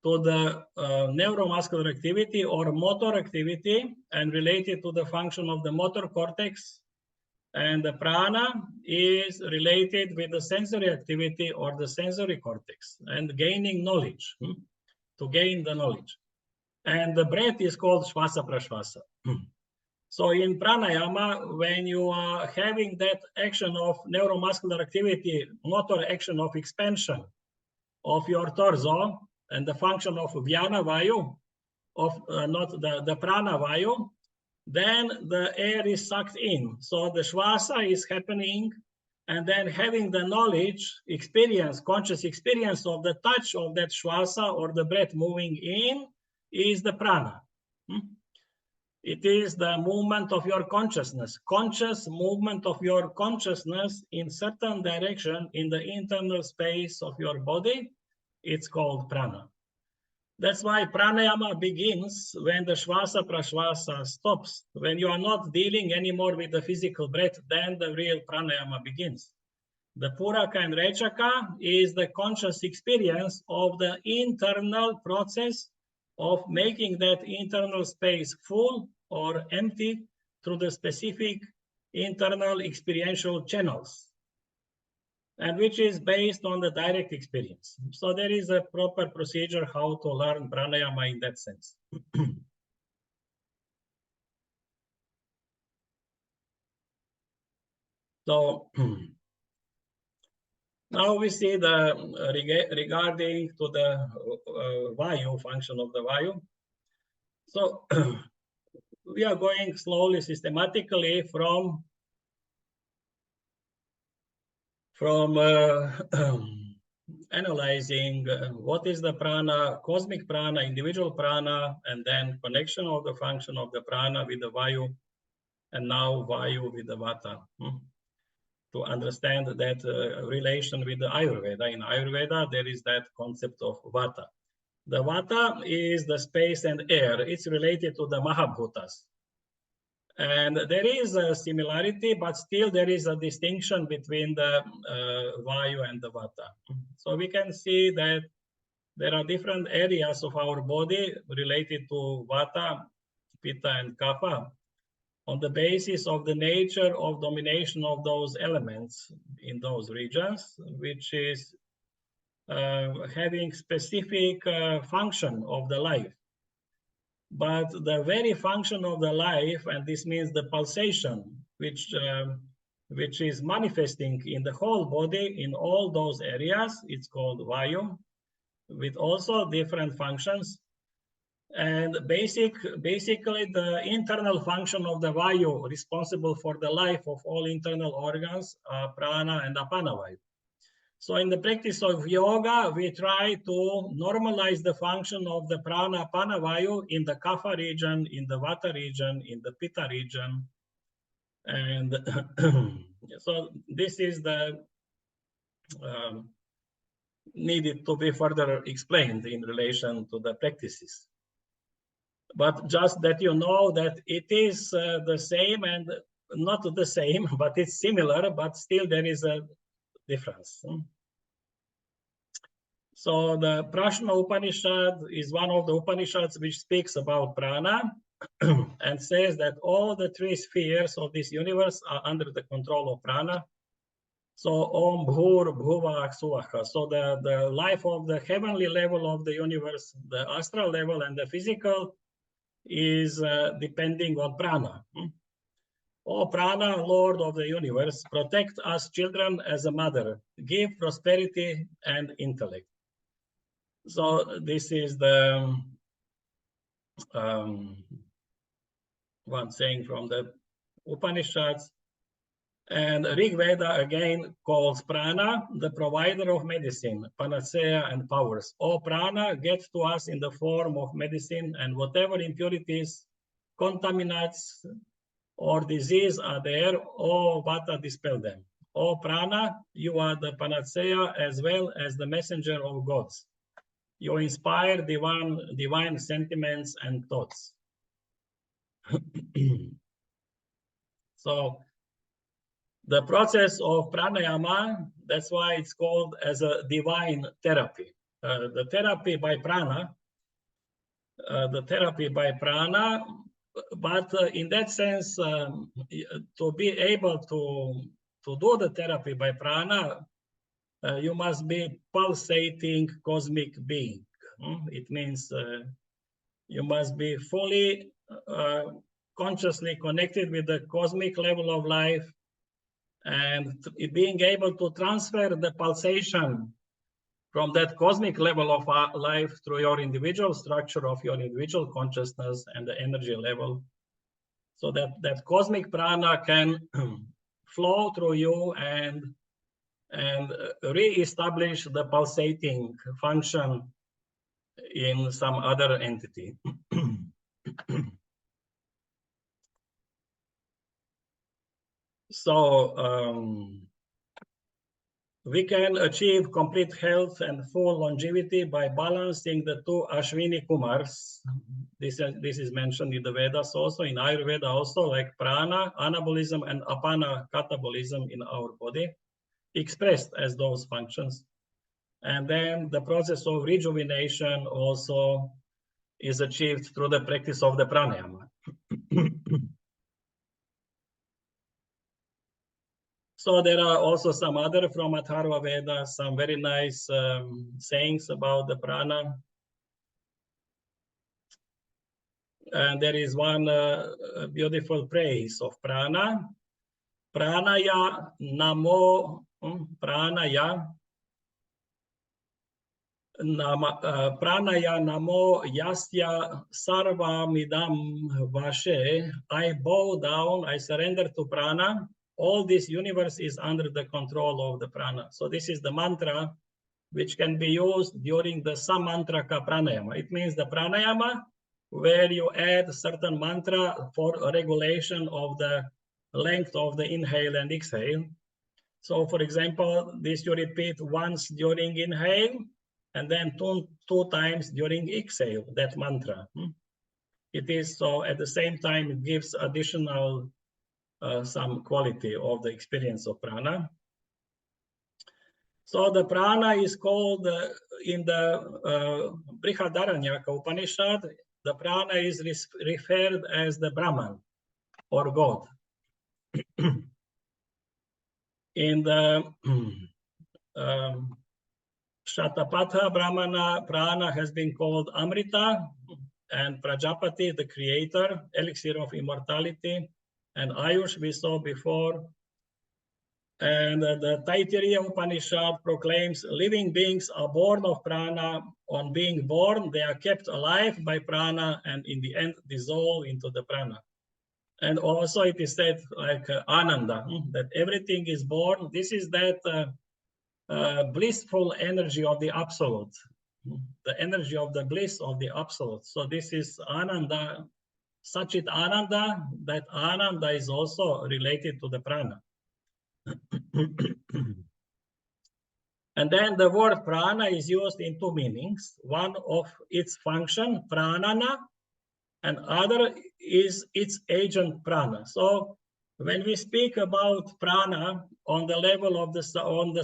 to the neuromuscular activity or motor activity and related to the function of the motor cortex. And the prana is related with the sensory activity or the sensory cortex and gaining knowledge, to gain the knowledge. And the breath is called Shvasa Prashvasa. So in pranayama, when you are having that action of neuromuscular activity, motor action of expansion of your torso and the function of Vyana Vayu, of not the prana Vayu, then the air is sucked in. So the Shvasa is happening, and then having the knowledge, experience, conscious experience of the touch of that Shvasa or the breath moving in is the prana. It is the movement of your consciousness, conscious movement of your consciousness in certain direction in the internal space of your body. It's called prana. That's why pranayama begins when the Shvasa Prashvasa stops. When you are not dealing anymore with the physical breath, then the real pranayama begins. The Puraka and Rechaka is the conscious experience of the internal process of making that internal space full or empty through the specific internal experiential channels, and which is based on the direct experience. So there is a proper procedure how to learn pranayama in that sense. So now we see the regarding to the Vayu, function of the Vayu. So we are going slowly, systematically from analyzing what is the prana, cosmic prana, individual prana, and then connection of the function of the prana with the vayu, and now vayu with the vata. To understand that relation with the Ayurveda. In Ayurveda, there is that concept of vata. The vata is the space and air. It's related to the Mahabhutas. And there is a similarity, but still there is a distinction between the Vayu and the Vata. So we can see that there are different areas of our body related to Vata, Pitta, and Kapha on the basis of the nature of domination of those elements in those regions, which is having specific function of the life. But the very function of the life, and this means the pulsation, which is manifesting in the whole body in all those areas, it's called vayu, with also different functions. And basically the internal function of the vayu responsible for the life of all internal organs are prana and apana vayu. So in the practice of yoga, we try to normalize the function of the prana, apana vayu in the kapha region, in the vata region, in the pitta region. And so this is the needed to be further explained in relation to the practices. But just that you know that it is the same and not the same, but it's similar, but still there is a difference. So the Prashna Upanishad is one of the Upanishads which speaks about prana and says that all the three spheres of this universe are under the control of prana. So Om Bhur Bhuvah Suvaha. So the life of the heavenly level of the universe, the astral level and the physical is depending on prana. O prana, Lord of the universe, protect us children as a mother, give prosperity and intellect. So this is the one saying from the Upanishads. And Rig Veda again calls prana the provider of medicine, panacea and powers. O prana gets to us in the form of medicine, and whatever impurities, contaminants, or disease are there, O vata dispel them. O prana, you are the panacea as well as the messenger of gods. You inspire divine sentiments and thoughts. So the process of pranayama, that's why it's called as a divine therapy. The therapy by prana, but in that sense, to be able to do the therapy by prana, you must be pulsating cosmic being. It means you must be fully consciously connected with the cosmic level of life and being able to transfer the pulsation from that cosmic level of life through your individual structure of your individual consciousness and the energy level, so that cosmic prana can flow through you and re-establish the pulsating function in some other entity. So we can achieve complete health and full longevity by balancing the two Ashwini Kumars. This is mentioned in the Vedas also, in Ayurveda also, like prana, anabolism, and apana, catabolism in our body, expressed as those functions. And then the process of rejuvenation also is achieved through the practice of the pranayama. So there are also some other from Atharva Veda, some very nice sayings about the prana. And there is one beautiful praise of prana. Pranaya namo, pranaya Pranaya namo yasya sarvamidam vashe. I bow down, I surrender to prana. All this universe is under the control of the prana. So this is the mantra which can be used during the samantraka pranayama. It means the pranayama where you add certain mantra for a regulation of the length of the inhale and exhale. So for example, this you repeat once during inhale and then two times during exhale, that mantra. It is so at the same time, it gives additional some quality of the experience of prana. So the prana is called in the Brihadaranyaka Upanishad, the prana is referred as the Brahman or God. In the Shatapatha Brahmana, prana has been called Amrita, and Prajapati, the creator, elixir of immortality, and Ayush we saw before. And the Taittiriya Upanishad proclaims living beings are born of prana. On being born, they are kept alive by prana and in the end dissolve into the prana. And also it is said like Ananda, that everything is born. This is that blissful energy of the absolute, the energy of the bliss of the absolute. So this is Ananda, Sachit Ananda. That Ananda is also related to the prana. And then the word prana is used in two meanings. One of its function, pranana, and other is its agent prana. So when we speak about prana on the level of the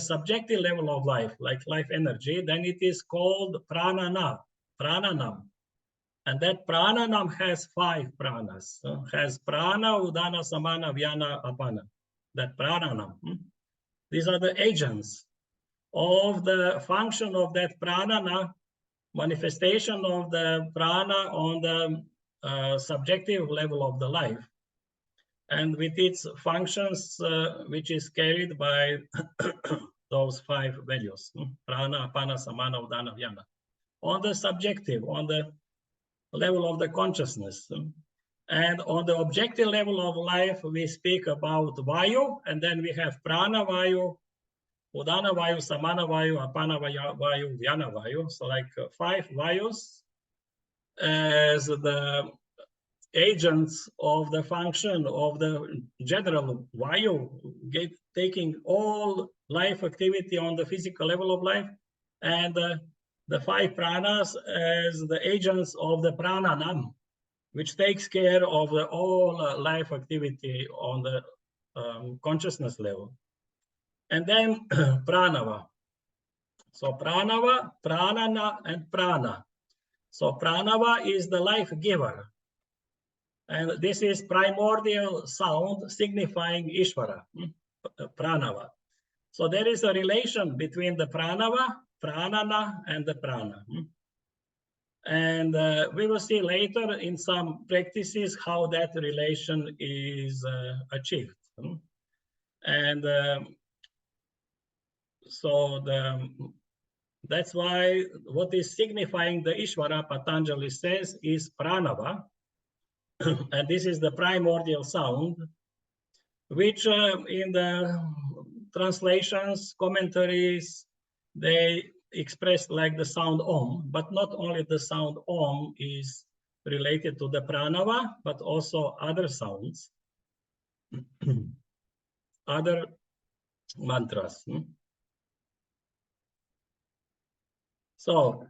subjective level of life, like life energy, then it is called prananam. And that prananam has 5 pranas. Has prana, udana, samana, vyana, apana. That prananam. These are the agents of the function of that pranana, manifestation of the prana on the subjective level of the life, and with its functions, which is carried by those 5 values, prana, apana, samana, udana, vyana, on the subjective, on the level of the consciousness. And on the objective level of life, we speak about vayu, and then we have prana vayu, udana vayu, samana vayu, apana vayu, vyana vayu. So like 5 vayus as the agents of the function of the general vayu, taking all life activity on the physical level of life, and the 5 pranas as the agents of the prananam, which takes care of the all life activity on the consciousness level. And then pranava. So pranava, pranana, and prana. So pranava is the life giver. And this is primordial sound signifying Ishvara, pranava. So there is a relation between the pranava, pranana, and the prana. And we will see later in some practices how that relation is achieved. And so that's why what is signifying the Ishvara, Patanjali says, is pranava. And this is the primordial sound, which in the translations, commentaries, they expressed like the sound Om, but not only the sound Om is related to the pranava, but also other sounds, other mantras. So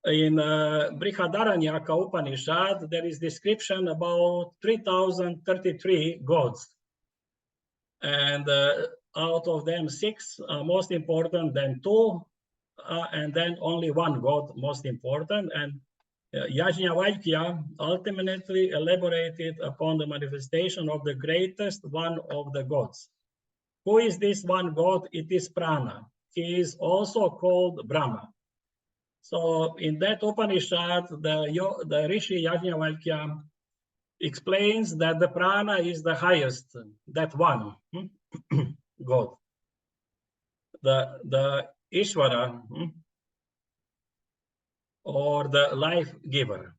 in Brihadaranyaka Upanishad, there is description about 3033 gods. And out of them 6 are most important, then 2, and then only 1 god most important. And Yajnavalkya ultimately elaborated upon the manifestation of the greatest one of the gods. Who is this one god? It is Prana. He is also called Brahma. So in that Upanishad, the Rishi Yajnavalkya explains that the prana is the highest, that one God. The Ishvara or the life giver.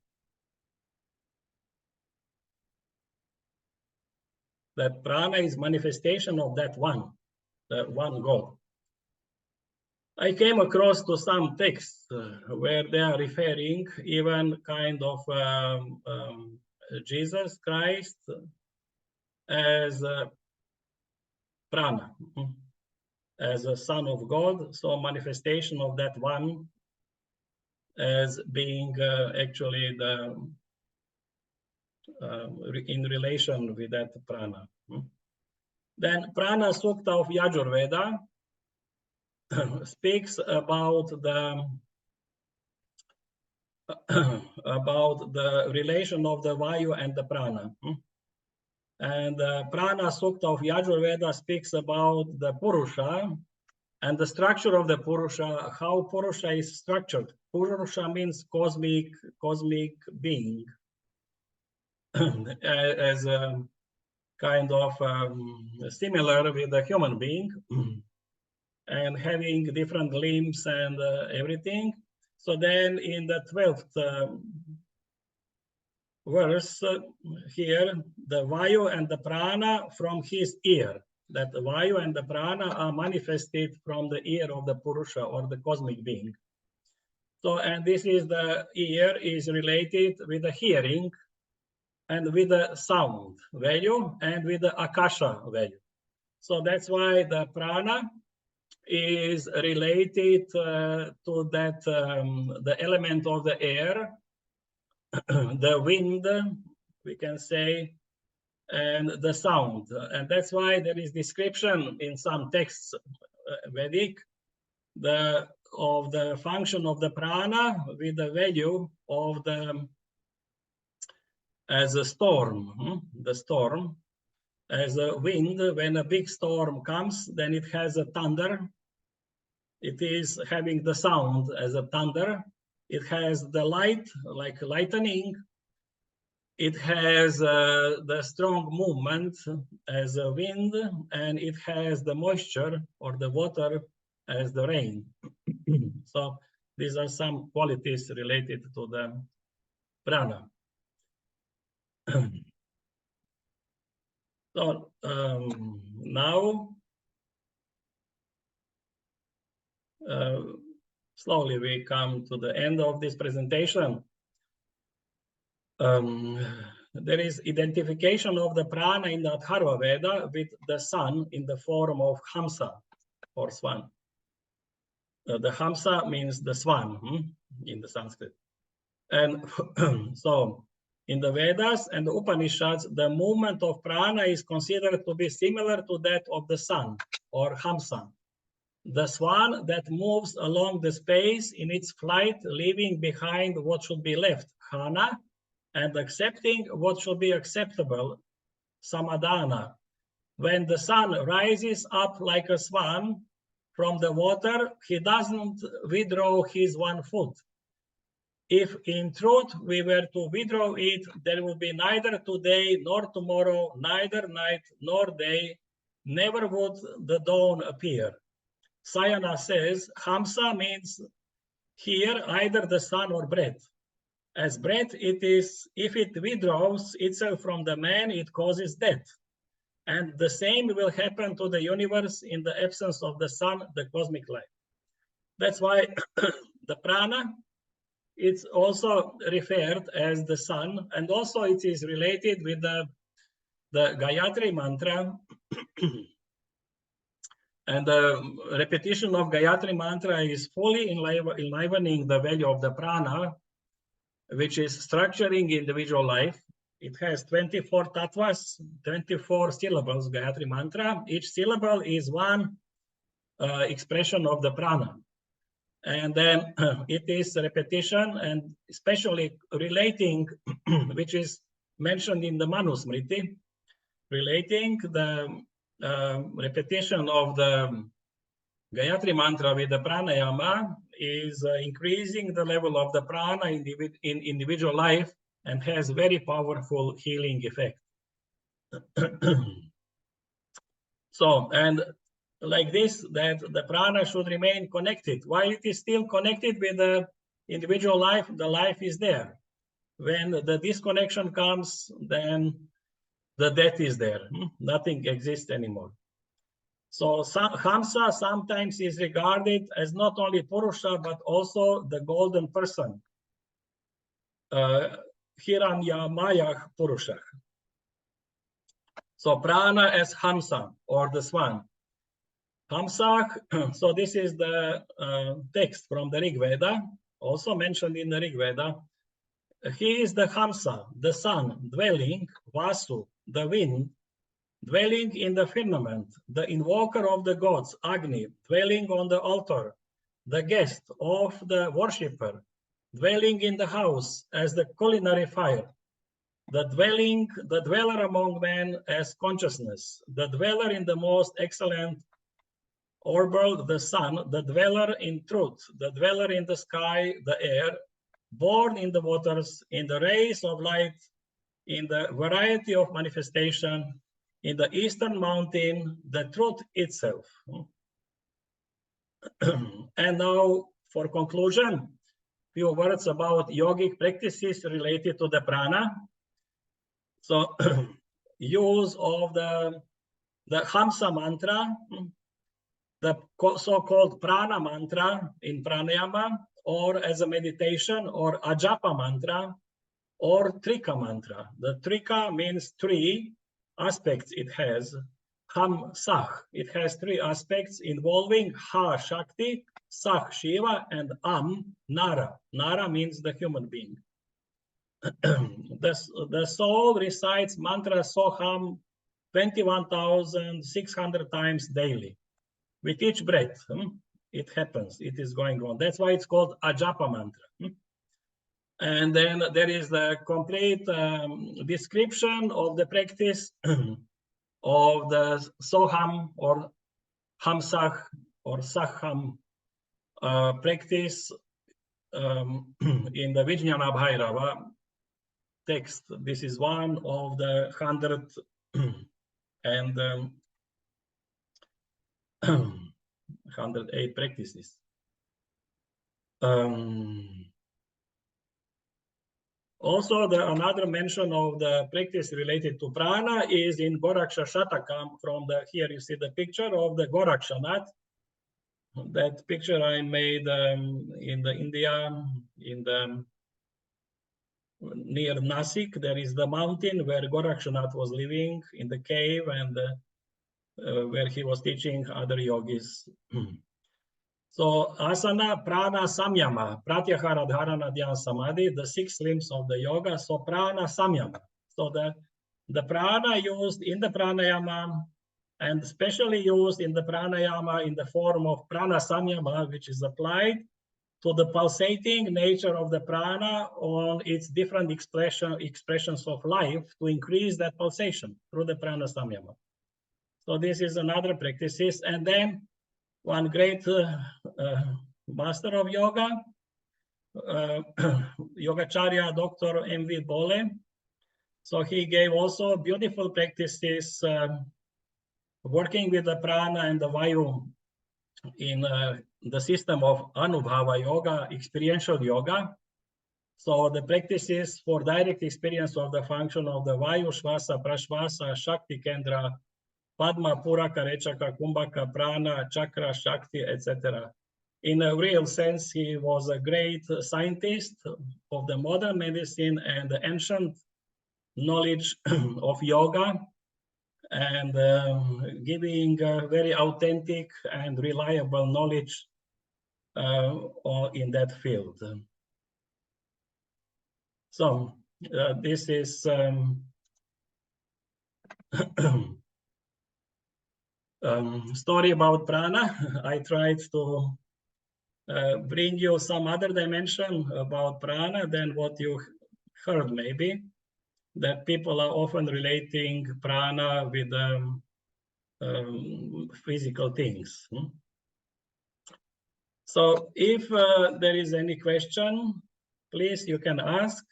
That prana is manifestation of that one, the one God. I came across to some texts where they are referring even kind of Jesus Christ as prana, as a son of God, so manifestation of that one as being actually the in relation with that prana. Then Prana Sukta of Yajurveda speaks about the relation of the Vayu and the Prana. And Prana Sukta of Yajurveda speaks about the Purusha and the structure of the Purusha, how Purusha is structured. Purusha means cosmic being, as a kind of similar with the human being, and having different limbs and everything. So then in the 12th verse here, the Vayu and the Prana from his ear, that the Vayu and the Prana are manifested from the ear of the Purusha or the cosmic being. So, and this is the ear is related with the hearing and with the sound value and with the Akasha value. So that's why the Prana is related to that, the element of the air, the wind, we can say, and the sound. And that's why there is description in some texts, Vedic, of the function of the prana with the value of the, as a storm, the storm, as a wind. When a big storm comes, then it has a thunder. It is having the sound as a thunder. It has the light, like lightning. It has the strong movement as a wind, and it has the moisture or the water as the rain. So these are some qualities related to the prana. So now, slowly we come to the end of this presentation. There is identification of the prana in the Atharva Veda with the sun in the form of Hamsa or swan. The Hamsa means the swan in the Sanskrit. And so in the Vedas and the Upanishads, the movement of prana is considered to be similar to that of the sun or Hamsa, the swan that moves along the space in its flight, leaving behind what should be left, Hana, and accepting what should be acceptable, Samadhana. When the sun rises up like a swan from the water, he doesn't withdraw his one foot. If in truth we were to withdraw it, there would be neither today nor tomorrow, neither night nor day, never would the dawn appear. Sayana says, Hamsa means here either the sun or breath. As breath, it is, if it withdraws itself from the man, it causes death. And the same will happen to the universe in the absence of the sun, the cosmic life. That's why the prana, it's also referred as the sun, and also it is related with the Gayatri mantra. And the repetition of Gayatri mantra is fully enlivening the value of the prana, which is structuring individual life. It has 24 tattvas, 24 syllables, Gayatri mantra. Each syllable is one expression of the prana. And then it is repetition, and especially relating, which is mentioned in the Manusmriti, relating the repetition of the Gayatri mantra with the pranayama is increasing the level of the prana in individual life and has very powerful healing effect. So, and like this, that the prana should remain connected. While it is still connected with the individual life, the life is there. When the disconnection comes, then the death is there. Nothing exists anymore. So Hamsa sometimes is regarded as not only Purusha, but also the golden person. Hiranyamaya Purusha. So prana as Hamsa, or the swan. Hamsa, so this is the text from the Rig Veda, also mentioned in the Rig Veda. He is the Hamsa, the sun, dwelling, Vasu, the wind, dwelling in the firmament, the invoker of the gods, Agni, dwelling on the altar, the guest of the worshipper, dwelling in the house as the culinary fire, the dweller among men as consciousness, the dweller in the most excellent orbital, the sun, the dweller in truth, the dweller in the sky, the air, born in the waters, in the rays of light, in the variety of manifestation, in the eastern mountain, the truth itself. And now, for conclusion, few words about yogic practices related to the prana. So, use of the Hamsa mantra, the so-called prana mantra in pranayama, or as a meditation, or ajapa mantra, or trika mantra. The trika means three aspects it has. Ham Sah, it has three aspects involving Ha Shakti, Sah Shiva, and Nara. Nara means the human being. The soul recites mantra Soham 21,600 times daily. With each breath, it happens, it is going on. That's why it's called Ajapa mantra. And then there is the complete description of the practice of the Soham or Hamsah or Saham practice in the Vijnana Bhairava text. This is one of the 100 and 108 practices. Also, another mention of the practice related to prana is in Goraksha Shatakam. From here you see the picture of the Gorakshanath. That picture I made in the India, near Nasik. There is the mountain where Gorakshanath was living in the cave, and where he was teaching other yogis. So asana, prana, samyama, pratyahara, dharana, dhyana, samadhi, the six limbs of the yoga. So prana, samyama. So the prana used in the pranayama, and especially used in the pranayama in the form of prana samyama, which is applied to the pulsating nature of the prana on its different expressions of life to increase that pulsation through the prana samyama. So this is another practices. And then one great master of yoga, Yogacharya Dr. M.V. Bole. So he gave also beautiful practices working with the prana and the vayu in the system of Anubhava Yoga, experiential yoga. So the practices for direct experience of the function of the vayu, shvasa, prashvasa, shakti kendra, Padma, Puraka, Rechaka, Kumbhaka, Prana, Chakra, Shakti, etc. In a real sense, he was a great scientist of the modern medicine and the ancient knowledge of yoga, and giving very authentic and reliable knowledge in that field. So this is story about prana. I tried to bring you some other dimension about prana than what you heard, maybe, that people are often relating prana with physical things. So if there is any question, please, you can ask.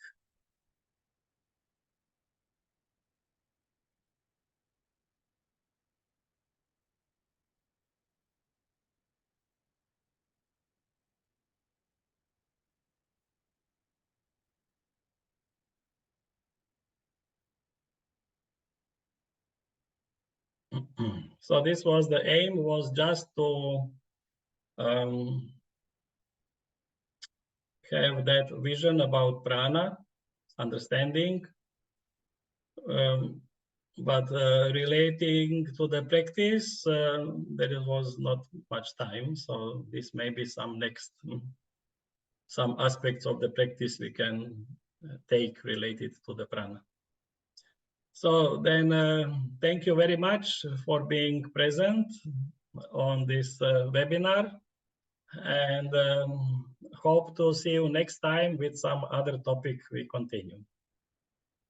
So this was the aim, was just to have that vision about prana, understanding, but relating to the practice, there was not much time. So this may be some next, some aspects of the practice we can take related to the prana. So then, thank you very much for being present on this webinar, and hope to see you next time with some other topic we continue.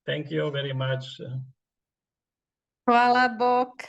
Thank you very much. Hvala Bog.